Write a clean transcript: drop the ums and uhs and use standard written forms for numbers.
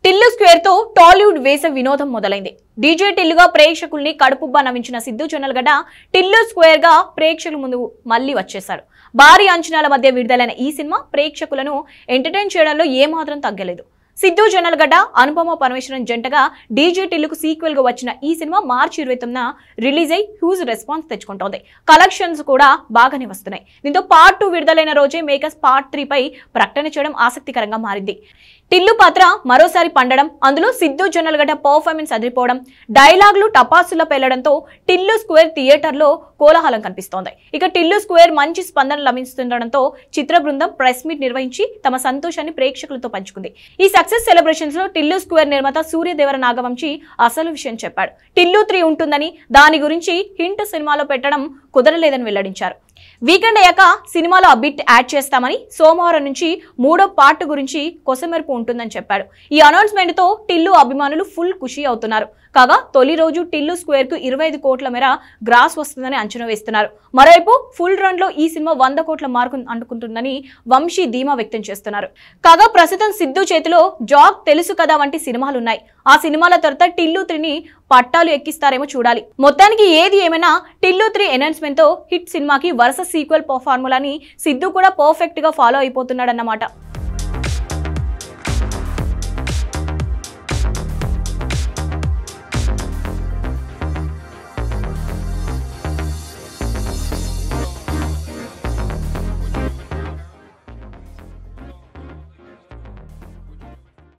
Tillu square తో టాలీవుడ్ వేసవి వినోదం మొదలైంది. డీజే టిల్లుగా ప్రేక్షకుల్ని కడుపుబ్బా నవ్వించిన సిద్ధు జొన్నలగడ్డ టిల్లు స్క్వేర్ గా ప్రేక్షకుల ముందు మళ్లీ వచ్చేశాడు. భారీ అంచనాల మధ్య విడుదలైన ఈ సినిమా ప్రేక్షకులను ఎంటర్టైన్ చేయడంలో ఏమాత్రం తగ్గలేదు. సిద్ధు జొన్నలగడ్డ, అనుపమ పరమేశ్వరన్ జంటగా డీజే టిల్లుకు సీక్వెల్ గా వచ్చిన ఈ సినిమా మార్చి 29న రిలీజ్ అయి హ్యూజ్ రెస్పాన్స్ తెచ్చుకుంటోంది. కలెక్షన్స్ కూడా బాగానే వస్తున్నాయి. దీంతో పార్ట్ 2 విడుదలైన రోజే మేకర్స్ పార్ట్ 3 పై ప్రకటన చేయడం ఆసక్తికరంగా మారింది. టిల్లు పాత్ర మరోసారి పండడం, అందులో సిద్ధు జొన్నలగడ్డ పర్ఫార్మెన్స్ అదిరిపోవడం, డైలాగులు టపాసుల్లో పేలడంతో టిల్లు స్క్వేర్ థియేటర్లో కోలాహలం కనిపిస్తోంది. ఇక టిల్లు స్క్వేర్ మంచి స్పందన లభిస్తుండడంతో చిత్ర బృందం ప్రెస్ మీట్ నిర్వహించి తమ సంతోషాన్ని ప్రేక్షకులతో పంచుకుంది. ఈ సక్సెస్ సెలబ్రేషన్స్ లో టిల్లు స్క్వేర్ నిర్మాత సూర్యదేవర నాగవంశి అసలు విషయం చెప్పాడు. టిల్లు 3 ఉంటుందని, దాని గురించి హింట్ సినిమాలో పెట్టడం కుదరలేదని వెల్లడించారు. వీకెండ్ అయ్యాక సినిమాలో ఆ బిట్ యాడ్ చేస్తామని, సోమవారం నుంచి 3వ పార్ట్ గురించి కొసమెరుపు ఉంటుందని చెప్పాడు. ఈ అనౌన్స్మెంట్ తో టిల్లు అభిమానులు ఫుల్ ఖుషి అవుతున్నారు. కాగా తొలి రోజు టిల్లు స్క్వేర్ కు 25 కోట్ల మేర గ్రాస్ వస్తుందని అంచనా వేస్తున్నారు. మరోవైపు ఫుల్ రన్ లో ఈ సినిమా 100 కోట్ల మార్కు అందుకుంటుందని వంశీ ధీమా వ్యక్తం చేస్తున్నారు. కాగా ప్రస్తుతం సిద్ధు చేతిలో జాగ్, తెలుసు కదా వంటి సినిమాలున్నాయి. ఆ సినిమాల తర్వాత టిల్లు 3ని పట్టాలు ఎక్కిస్తారేమో చూడాలి. మొత్తానికి ఏది ఏమైనా టిల్లు 3 అనౌన్స్మెంట్ తో హిట్ సినిమాకి వరుస సీక్వెల్ ఫార్ములాని సిద్ధు కూడా పర్ఫెక్ట్ గా ఫాలో అయిపోతున్నాడన్నమాట.